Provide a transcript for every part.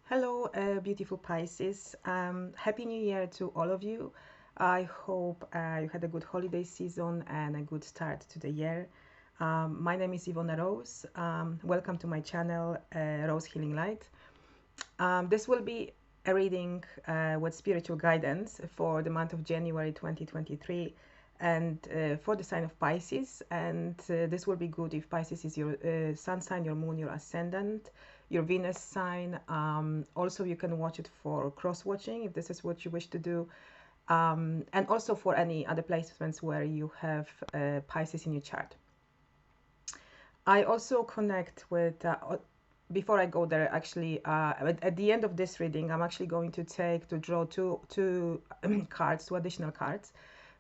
Hello, beautiful Pisces. Happy New Year to all of you. I hope you had a good holiday season and a good start to the year. My name is Iwona Rose. Welcome to my channel, Rose Healing Light. This will be a reading with spiritual guidance for the month of January 2023 and for the sign of Pisces. And this will be good if Pisces is your sun sign, your moon, your ascendant, your Venus sign. Also, you can watch it for cross-watching if this is what you wish to do. And also for any other placements where you have Pisces in your chart. I also connect with, before I go there, actually, at the end of this reading, I'm actually going to draw two cards, two additional cards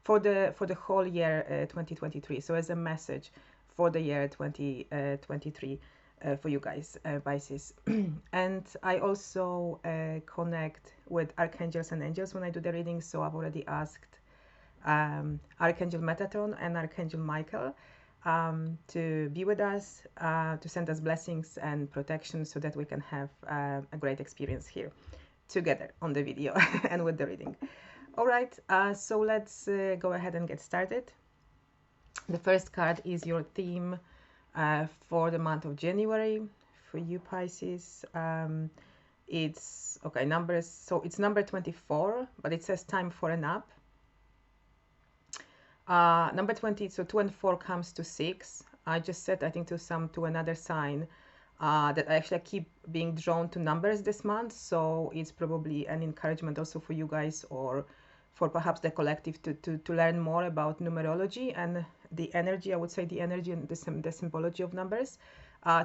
for the whole year 2023. So as a message for the year 2023 for you guys, Pisces. And I also connect with archangels and angels when I do the reading. So I've already asked Archangel Metatron and Archangel Michael to be with us, to send us blessings and protection so that we can have a great experience here together on the video and with the reading. All right, so let's go ahead and get started. The first card is your theme for the month of January for you Pisces. It's okay, numbers, so it's number 24, but it says time for a nap. Number 20, so 2 and 4 comes to 6. I just said, I think, to another sign that I actually keep being drawn to numbers this month. So it's probably an encouragement also for you guys, or for perhaps the collective to learn more about numerology and the energy, I would say the energy and the symbology of numbers.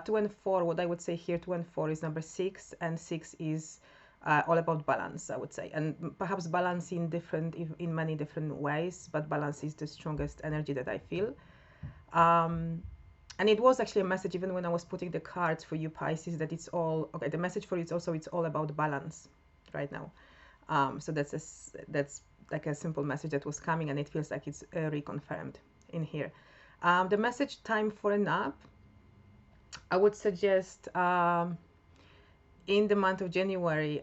2 and 4, what I would say here, 2 and 4 is number 6, and 6 is all about balance, I would say, and perhaps balance in many different ways, but balance is the strongest energy that I feel. And it was actually a message even when I was putting the cards for you Pisces, that it's all okay. The message for you is also it's all about balance right now. So that's like a simple message that was coming, and it feels like it's reconfirmed in here. The message time for a nap, I would suggest in the month of January,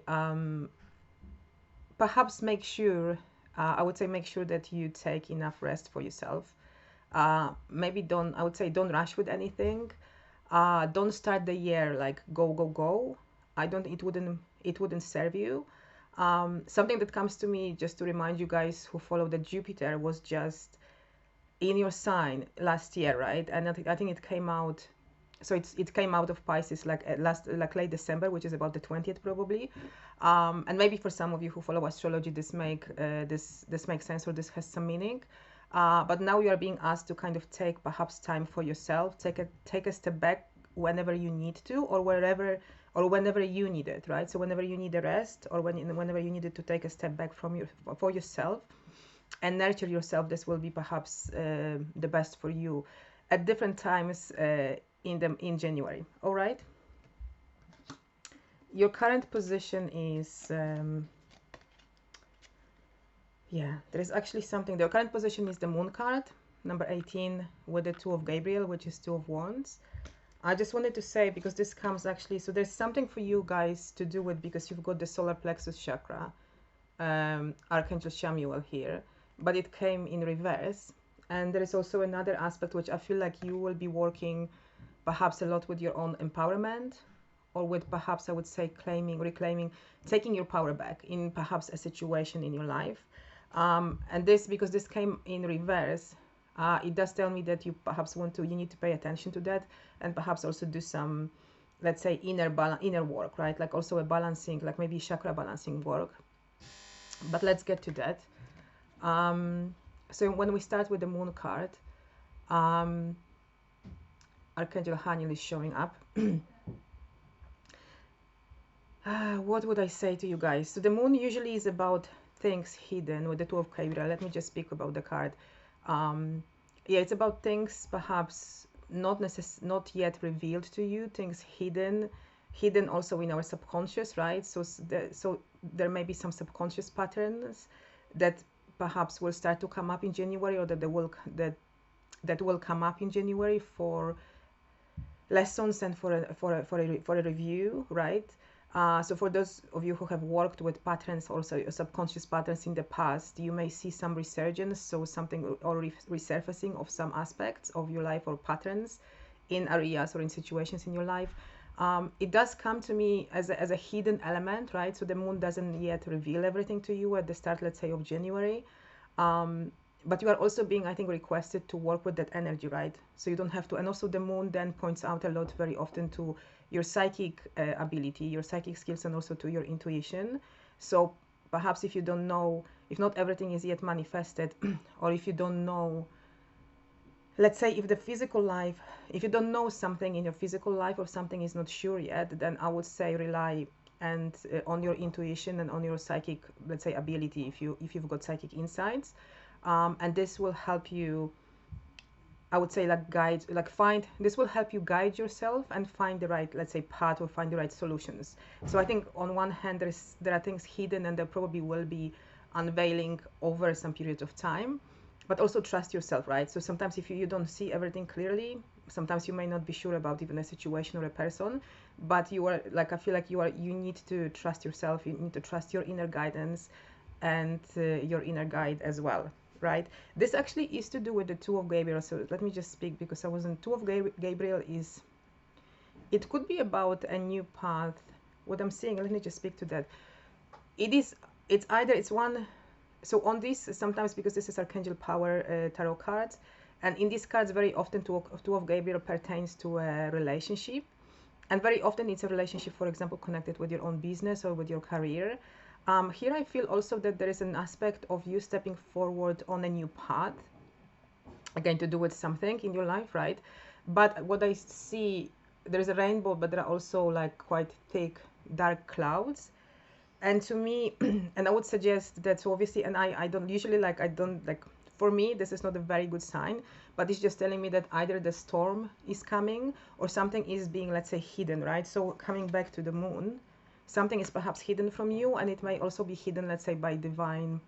perhaps make sure, I would say make sure that you take enough rest for yourself. Maybe I would say don't rush with anything. Don't start the year like go, go, go. It wouldn't serve you. Something that comes to me, just to remind you guys who follow, that Jupiter was just in your sign last year, right? And I think it came out, so it came out of Pisces like late December, which is about the 20th probably. And maybe for some of you who follow astrology, this makes sense, or this has some meaning. But now you are being asked to kind of take perhaps time for yourself, take a step back whenever you need to, or whenever you need it, right? So whenever you need a rest, or whenever you needed to take a step back for yourself and nurture yourself, this will be perhaps the best for you at different times in January. All right. Your current position is yeah, there is actually something. The current position is the Moon card, number 18, with the 2 of Gabriel, which is 2 of Wands. I just wanted to say, because this comes actually, so there's something for you guys to do with, because you've got the solar plexus chakra, Archangel Samuel here, but it came in reverse. And there is also another aspect which I feel like you will be working perhaps a lot with your own empowerment, or with perhaps, I would say, reclaiming, taking your power back in perhaps a situation in your life. And because this came in reverse, it does tell me that you perhaps you need to pay attention to that, and perhaps also do some, let's say, inner work, right? Like also a balancing, like maybe chakra balancing work. But let's get to that. So when we start with the Moon card, Archangel Haniel is showing up. What would I say to you guys? So the Moon usually is about things hidden with the 2 of Gabriel. Let me just speak about the card. Yeah, it's about things perhaps not yet revealed to you, things hidden also in our subconscious, right? So there may be some subconscious patterns that perhaps will start to come up in January, or that will come up in January for lessons and for a review, right? So for those of you who have worked with patterns, also your subconscious patterns in the past, you may see some resurgence, so something or resurfacing of some aspects of your life or patterns in areas or in situations in your life. It does come to me as a hidden element, right? So the moon doesn't yet reveal everything to you at the start, let's say, of January. But you are also being, I think, requested to work with that energy, right? So you don't have to. And also the moon then points out a lot very often to your psychic ability, your psychic skills, and also to your intuition. So perhaps if you don't know, if not everything is yet manifested, or if you don't know, let's say if the physical life, if you don't know something in your physical life or something is not sure yet, then I would say rely and on your intuition and on your psychic, let's say, ability, if you've got psychic insights. And this will help you, I would say, like guide, like find, this will help you guide yourself and find the right, let's say, path or find the right solutions. So I think on one hand, there are things hidden and there probably will be unveiling over some period of time, but also trust yourself, right? So sometimes if you don't see everything clearly, sometimes you may not be sure about even a situation or a person, but you are like, I feel like you need to trust yourself, you need to trust your inner guidance and your inner guide as well, right? This actually is to do with the Two of Gabriel. So let me just speak, because I wasn't. Two of Gabriel is, it could be about a new path. What I'm saying, let me just speak to that. It's either, it's one, so on this, sometimes because this is Archangel Power tarot cards, and in these cards very often Two of Gabriel pertains to a relationship, and very often it's a relationship, for example, connected with your own business or with your career. Here I feel also that there is an aspect of you stepping forward on a new path, again to do with something in your life, right? But what I see, there is a rainbow, but there are also like quite thick dark clouds. And to me, and I would suggest that, so obviously, and I don't usually like, I don't like, for me this is not a very good sign, but it's just telling me that either the storm is coming or something is being, let's say, hidden, right? So coming back to the moon, something is perhaps hidden from you, and it may also be hidden, let's say, by divine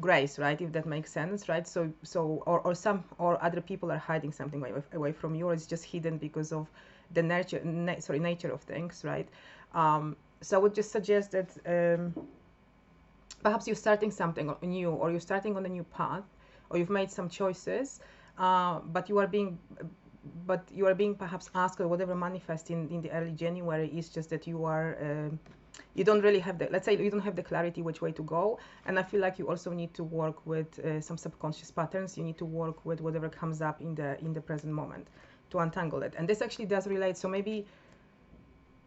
grace, right? If that makes sense, right? Or some, or other people are hiding something away from you, or it's just hidden because of the nature of things, right? So I would just suggest that perhaps you're starting something new, or you're starting on a new path, or you've made some choices, but you are being perhaps asked, or whatever manifests in the early January is just that you don't really have the, let's say, you don't have the clarity which way to go. And I feel like you also need to work with some subconscious patterns. You need to work with whatever comes up in the present moment to untangle it. And this actually does relate. So maybe,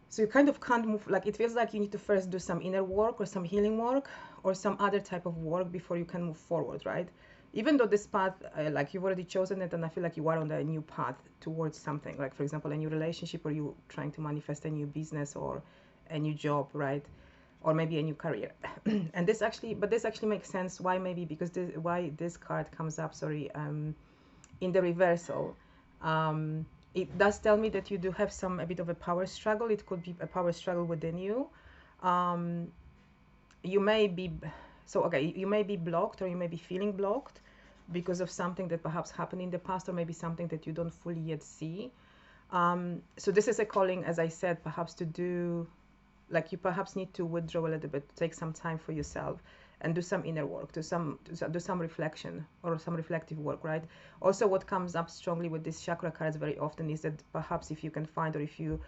so you kind of can't move, like it feels like you need to first do some inner work or some healing work or some other type of work before you can move forward, right? Even though this path, like you've already chosen it, and I feel like you are on a new path towards something, like for example, a new relationship, or you trying to manifest a new business or a new job, right? Or maybe a new career. And this actually makes sense. Why? Maybe because why this card comes up, sorry, in the reversal. It does tell me that you do have a bit of a power struggle. It could be a power struggle within you. You may be, you may be blocked, or you may be feeling blocked because of something that perhaps happened in the past, or maybe something that you don't fully yet see. So this is a calling, as I said, perhaps to do, like you perhaps need to withdraw a little bit, take some time for yourself and do some inner work, do some reflection or some reflective work, right? Also, what comes up strongly with these chakra cards very often is that perhaps if you can find, or if you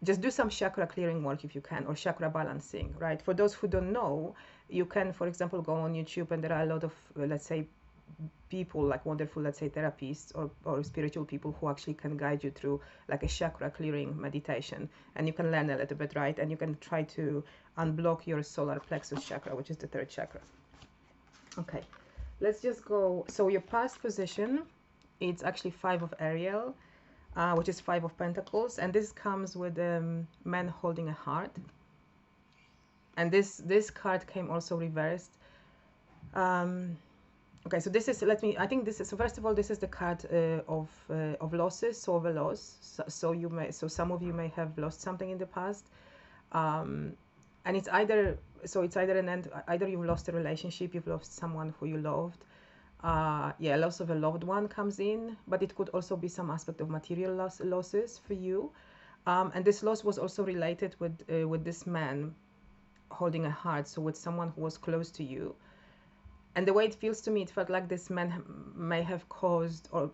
just do some chakra clearing work if you can, or chakra balancing, right? For those who don't know, you can, for example, go on YouTube, and there are a lot of, let's say, people, like wonderful, let's say, therapists or spiritual people who actually can guide you through like a chakra clearing meditation, and you can learn a little bit, right? And you can try to unblock your solar plexus chakra, which is the third chakra. Okay, let's just go. So your past position, it's actually Five of Ariel, which is Five of Pentacles, and this comes with a man holding a heart. And this card came also reversed. Okay, so this is, I think this is, so first of all, this is the card of losses, so of a loss. So some of you may have lost something in the past. And it's either an end, either you've lost a relationship, you've lost someone who you loved. Loss of a loved one comes in, but it could also be some aspect of material losses for you. And this loss was also related with this man holding a heart, so with someone who was close to you. And the way it feels to me, it felt like this man may have caused, or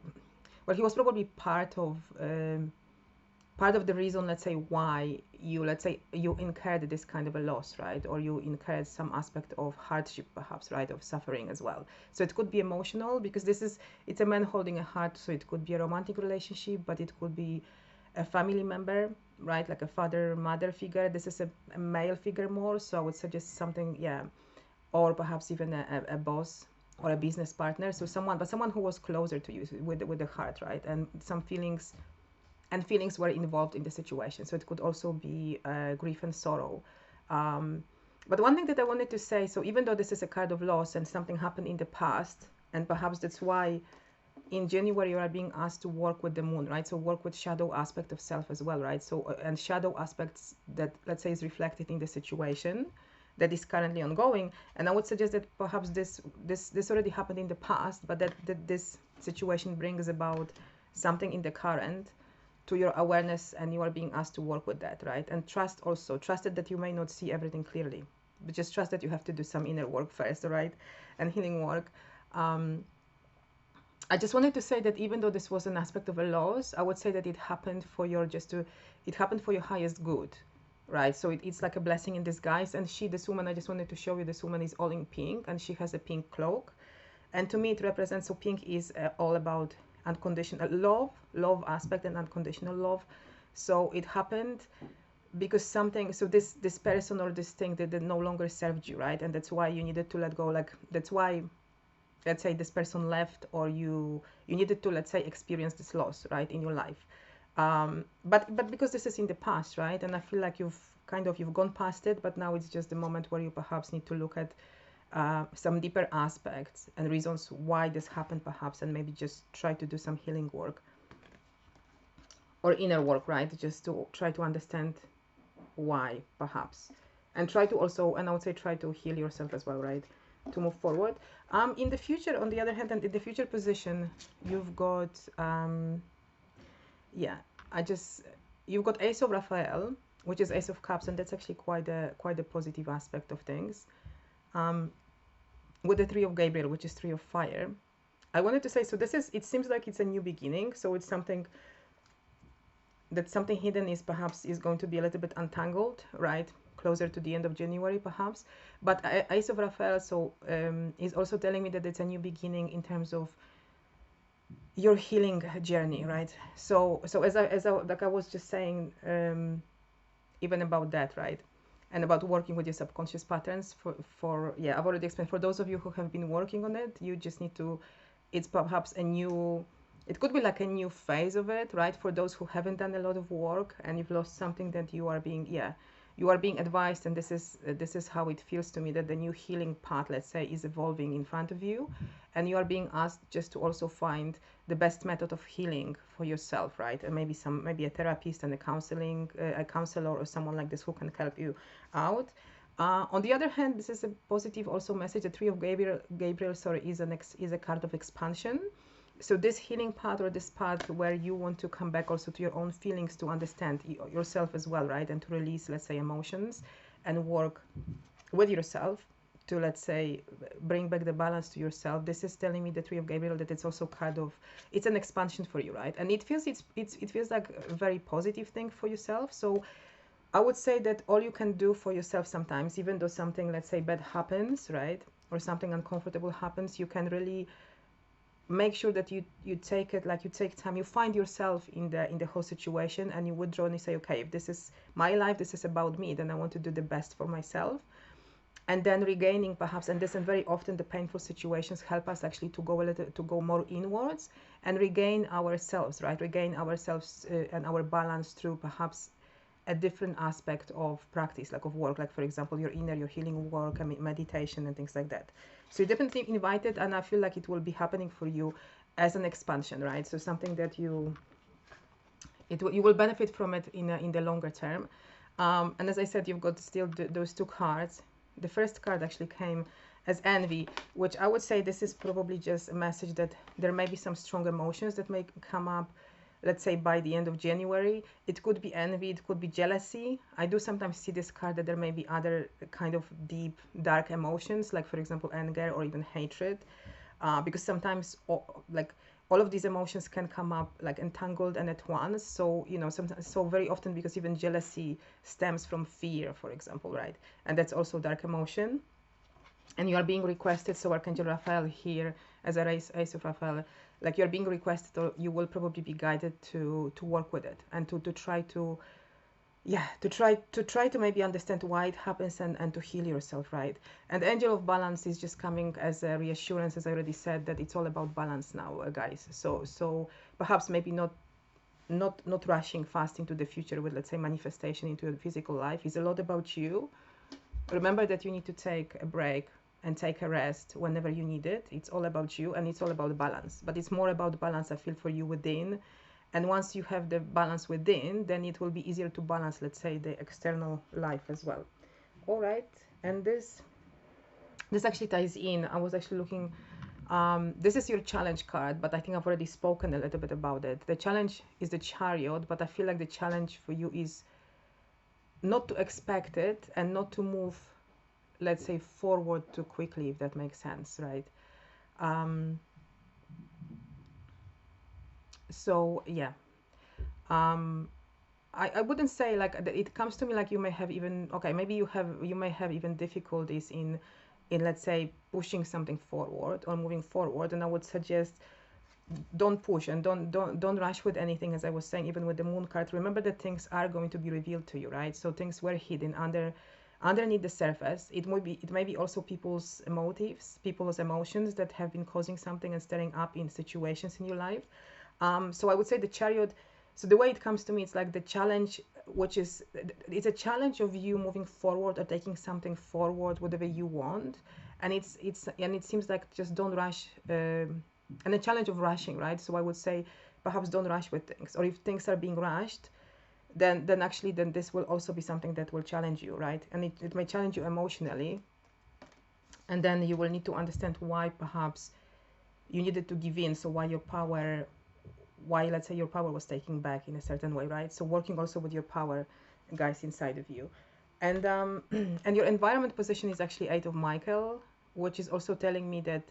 well, he was probably part of the reason, let's say, why let's say you incurred this kind of a loss, right? Or you incurred some aspect of hardship, perhaps, right? Of suffering as well. So it could be emotional, because it's a man holding a heart, so it could be a romantic relationship, but it could be a family member, right? Like a father, mother figure. This is a male figure more, so I would suggest something, yeah, or perhaps even a boss or a business partner. So someone who was closer to you with the heart, right? And some feelings were involved in the situation. So it could also be grief and sorrow. But one thing that I wanted to say, so even though this is a card of loss and something happened in the past, and perhaps that's why in January you are being asked to work with the moon, right? So work with shadow aspect of self as well, right? So and shadow aspects that, let's say, is reflected in the situation that is currently ongoing. And I would suggest that perhaps this already happened in the past, but that this situation brings about something in the current to your awareness, and you are being asked to work with that, right? And trust that you may not see everything clearly, but just trust that you have to do some inner work first, right? And healing work. I just wanted to say that even though this was an aspect of a loss, I would say that it happened for your highest good, right? So it's like a blessing in disguise. And this woman, I just wanted to show you, this woman is all in pink, and she has a pink cloak. And to me, it represents, so pink is all about unconditional love aspect and unconditional love. So it happened because something, so this person or this thing that no longer served you, right? And that's why you needed to let go. Like, that's why, let's say, this person left, or you needed to, let's say, experience this loss, right, in your life. But because this is in the past, right? And I feel like you've gone past it, but now it's just the moment where you perhaps need to look at some deeper aspects and reasons why this happened, perhaps, and maybe just try to do some healing work or inner work, right? Just to try to understand why, perhaps, and try to also, and I would say, try to heal yourself as well, right? To move forward. In the future, on the other hand, and in the future position, you've got, you've got Ace of Raphael, which is Ace of Cups, and that's actually quite a positive aspect of things. With the Three of Gabriel, which is Three of Fire. I wanted to say, so it seems like it's a new beginning, so it's something hidden is going to be a little bit untangled, right? Closer to the end of January, perhaps. But Ace of Raphael, so is also telling me that it's a new beginning in terms of your healing journey, right? So as I like I was just saying, even about that, right? And about working with your subconscious patterns I've already explained. For those of you who have been working on it, you just need to, it's perhaps it could be like a new phase of it, right? For those who haven't done a lot of work and you've lost something, that you are being advised, and this is how it feels to me, that the new healing path, let's say, is evolving in front of you, and you are being asked just to also find the best method of healing for yourself, right? And maybe a therapist and a counselor or someone like this who can help you out. On the other hand, this is a positive also message. The Three of Gabriel, is a card of expansion. So this healing path, or this path where you want to come back also to your own feelings, to understand yourself as well, right? And to release, let's say, emotions and work with yourself to, let's say, bring back the balance to yourself. This is telling me, the Three of Gabriel, that it's also it's an expansion for you, right? And it feels like a very positive thing for yourself. So I would say that all you can do for yourself sometimes, even though something, let's say, bad happens, right? Or something uncomfortable happens, you can really make sure that you take it, like you take time, you find yourself in the whole situation, and you withdraw and you say, okay, if this is my life, this is about me, then I want to do the best for myself. And then regaining, perhaps, and very often the painful situations help us actually to go more inwards and regain ourselves, right? Regain ourselves and our balance through perhaps a different aspect of practice, like of work, like for example your healing work, meditation and things like that. So you're definitely invited, and I feel like it will be happening for you as an expansion, right? So something that you will benefit from it in the longer term. And as I said, you've got still those two cards. The first card actually came as envy, which I would say this is probably just a message that there may be some strong emotions that may come up let's say by the end of January. It could be envy, it could be jealousy. I do sometimes see this card that there may be other kind of deep, dark emotions, like for example, anger or even hatred, because sometimes like all of these emotions can come up like entangled and at once. So, you know, sometimes, so very often, because even jealousy stems from fear, for example, right? And that's also dark emotion. And you are being requested, so Archangel Raphael here as a Ace of Raphael, like you're being requested, or you will probably be guided to work with it and to try to, yeah, to try to maybe understand why it happens, and to heal yourself, right? And the Angel of Balance is just coming as a reassurance, as I already said, that it's all about balance now, guys. So perhaps maybe not rushing fast into the future with, let's say, manifestation into your physical life. Is a lot about you. Remember that you need to take a break and take a rest whenever you need it. It's all about you, and it's all about balance. But it's more about balance, I feel, for you within. And once you have the balance within, then it will be easier to balance, let's say, the external life as well. All right. And this actually ties in. I was actually looking. This is your challenge card, but I think I've already spoken a little bit about it. The challenge is the Chariot, but I feel like the challenge for you is not to expect it and not to move, let's say, forward too quickly, if that makes sense, right? So yeah, I wouldn't say like it comes to me like you may have even, okay, maybe you may have even difficulties in let's say pushing something forward or moving forward, and I would suggest don't push and don't rush with anything. As I was saying, even with the Moon card, remember that things are going to be revealed to you, right? So things were hidden underneath the surface. It may be also people's motives, people's emotions that have been causing something and stirring up in situations in your life. So I would say the Chariot, so the way it comes to me, it's like the challenge, which is, it's a challenge of you moving forward or taking something forward, whatever you want. And and it seems like just don't rush, and a challenge of rushing, right? So I would say perhaps don't rush with things, or if things are being rushed, then this will also be something that will challenge you, right? And it may challenge you emotionally, and then you will need to understand why perhaps you needed to give in. So why, let's say, your power was taken back in a certain way, right? So working also with your power, guys, inside of you. And and your environment position is actually 8 of Michael, which is also telling me that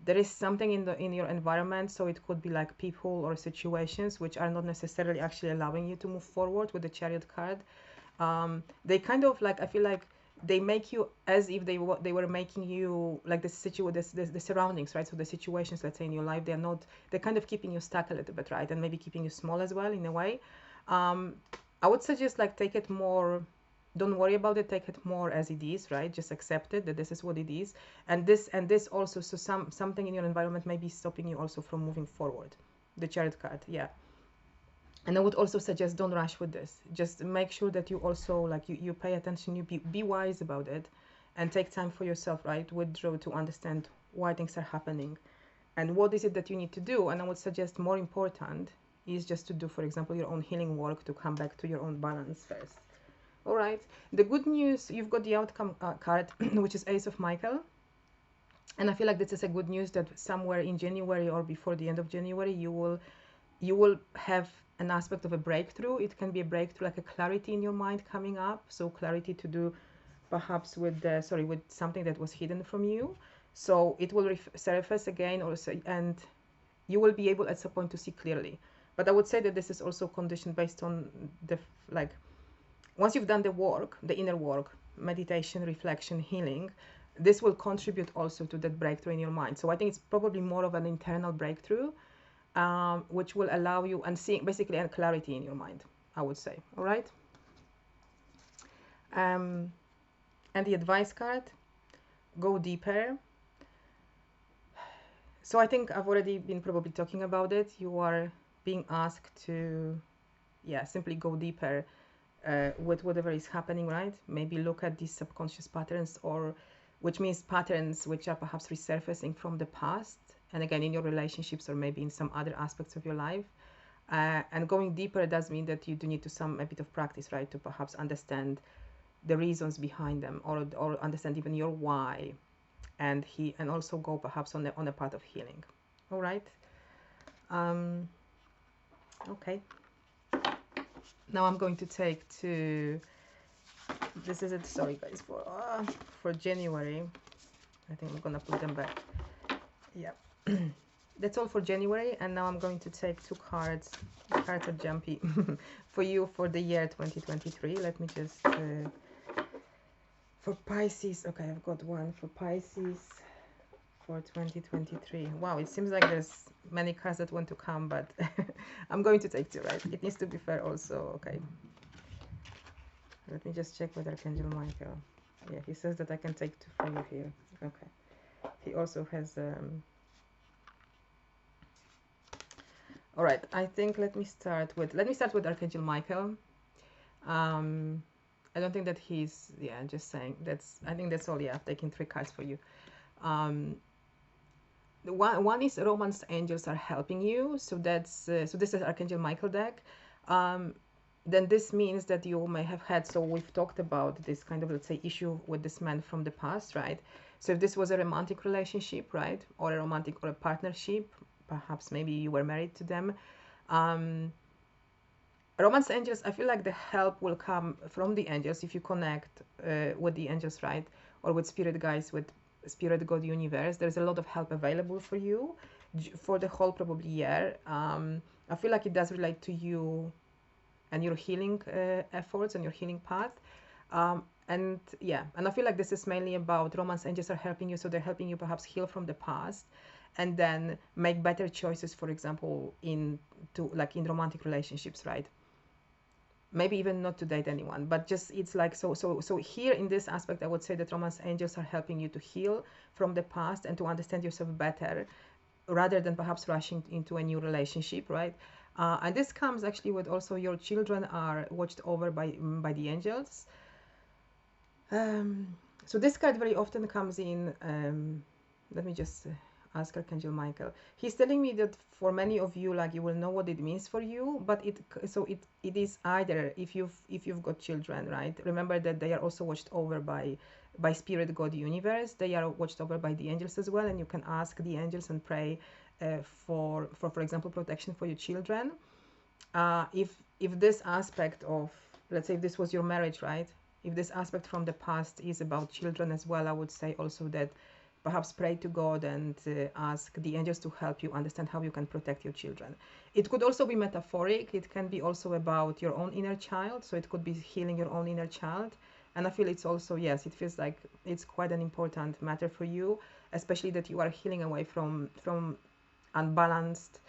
there is something in your environment. So it could be like people or situations which are not necessarily actually allowing you to move forward. With the Chariot card, they kind of like, I feel like they make you as if they were making you like the surroundings, right? So the situations, let's say, in your life, they're kind of keeping you stuck a little bit, right? And maybe keeping you small as well, in a way. I would suggest like take it more, don't worry about it, take it more as it is, right? Just accept it, that this is what it is. And this also, so something in your environment may be stopping you also from moving forward. The Chariot card, yeah. And I would also suggest don't rush with this. Just make sure that you also like you pay attention, you be wise about it, and take time for yourself, right? Withdraw to understand why things are happening and what is it that you need to do. And I would suggest more important is just to do, for example, your own healing work to come back to your own balance first. All right. The good news, you've got the outcome card, which is Ace of Michael. And I feel like this is a good news that somewhere in January or before the end of January, you will have an aspect of a breakthrough. It can be a breakthrough, like a clarity in your mind coming up. So clarity to do perhaps with with something that was hidden from you. So it will surface again also, and you will be able at some point to see clearly. But I would say that this is also conditioned based on the like, once you've done the work, the inner work, meditation, reflection, healing, this will contribute also to that breakthrough in your mind. So I think it's probably more of an internal breakthrough, which will allow you and seeing basically a clarity in your mind, I would say. All right. And the advice card, go deeper. So I think I've already been probably talking about it. You are being asked to, yeah, simply go deeper with whatever is happening, right? Maybe look at these subconscious patterns, or which means patterns which are perhaps resurfacing from the past, and again in your relationships or maybe in some other aspects of your life. And going deeper does mean that you do need to a bit of practice, right, to perhaps understand the reasons behind them, or understand even your why, and also go perhaps on a path of healing. All right. Okay. Now I'm going to take two. This is it. Sorry, guys, for January. I think I'm gonna put them back. Yeah. That's all for January, and now I'm going to take two cards. The cards are jumpy for you for the year 2023. Let me just for Pisces. Okay, I've got one for Pisces for 2023. Wow, it seems like there's many cards that want to come, but I'm going to take two, right? It needs to be fair also. Okay. Let me just check with Archangel Michael. Yeah, he says that I can take two for you here. Okay. He also has all right, I think let me start with Archangel Michael. I don't think that he's, yeah, just saying that's, I think that's all. Yeah, I've taken three cards for you. The one is Romance Angels are helping you, so that's so this is Archangel Michael deck. Then this means that you may have had, so we've talked about this kind of, let's say, issue with this man from the past, right? So if this was a romantic relationship, right, or a romantic or a partnership, perhaps maybe you were married to them. Romance angels, I feel like the help will come from the angels if you connect with the angels, right, or with spirit guides, with spirit god universe. There's a lot of help available for you for the whole probably year. I feel like it does relate to you and your healing efforts and your healing path. And yeah, and I feel like this is mainly about romance angels are helping you, so they're helping you perhaps heal from the past and then make better choices, for example, in romantic relationships, right? Maybe even not to date anyone, but just it's like so here in this aspect, I would say that romance angels are helping you to heal from the past and to understand yourself better rather than perhaps rushing into a new relationship, right? And this comes actually with also your children are watched over by the angels. So this card very often comes in. Let me just ask Archangel Michael. He's telling me that for many of you, like, you will know what it means for you, but it is either if you've got children, right? Remember that they are also watched over by spirit god universe. They are watched over by the angels as well, and you can ask the angels and pray for example, protection for your children. If this aspect of, let's say, if this was your marriage, right? If this aspect from the past is about children as well, I would say also that perhaps pray to God and ask the angels to help you understand how you can protect your children. It could also be metaphoric. It can be also about your own inner child. So it could be healing your own inner child. And I feel it's also, yes, it feels like it's quite an important matter for you, especially that you are healing away from unbalanced,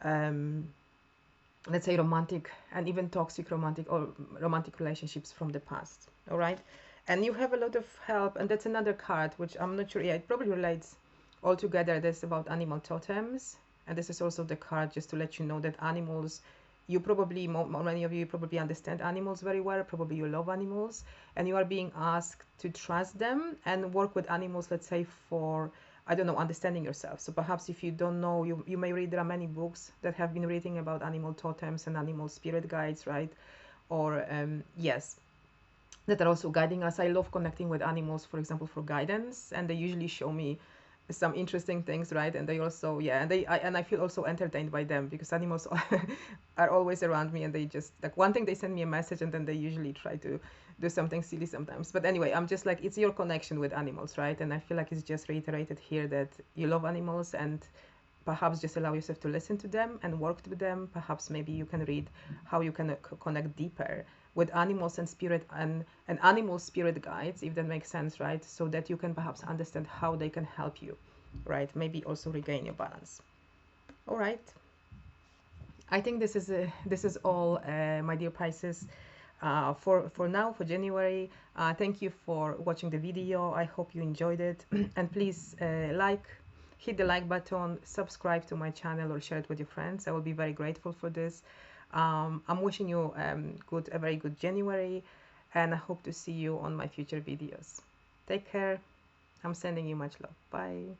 let's say, romantic and even toxic romantic relationships from the past. All right. And you have a lot of help, and that's another card which I'm not sure, yeah, it probably relates all together. This about animal totems, and this is also the card just to let you know that animals, you probably, many of you probably understand animals very well, probably you love animals, and you are being asked to trust them and work with animals, let's say, for, I don't know, understanding yourself. So perhaps if you don't know, you may read, there are many books that have been written about animal totems and animal spirit guides, right? Or yes, that are also guiding us. I love connecting with animals, for example, for guidance, and they usually show me some interesting things, right? And they also, yeah, and I feel also entertained by them because animals are always around me, and they just, like, one thing, they send me a message and then they usually try to do something silly sometimes. But anyway, I'm just like, it's your connection with animals, right? And I feel like it's just reiterated here that you love animals, and perhaps just allow yourself to listen to them and work with them. Perhaps maybe you can read how you can connect deeper with animals and spirit and animal spirit guides, if that makes sense, right? So that you can perhaps understand how they can help you, right? Maybe also regain your balance. All right. I think this is all, my dear Pisces, for now, for January. Thank you for watching the video. I hope you enjoyed it, and please hit the like button, subscribe to my channel, or share it with your friends. I will be very grateful for this. I'm wishing you a very good January, and I hope to see you on my future videos. Take care. I'm sending you much love. Bye.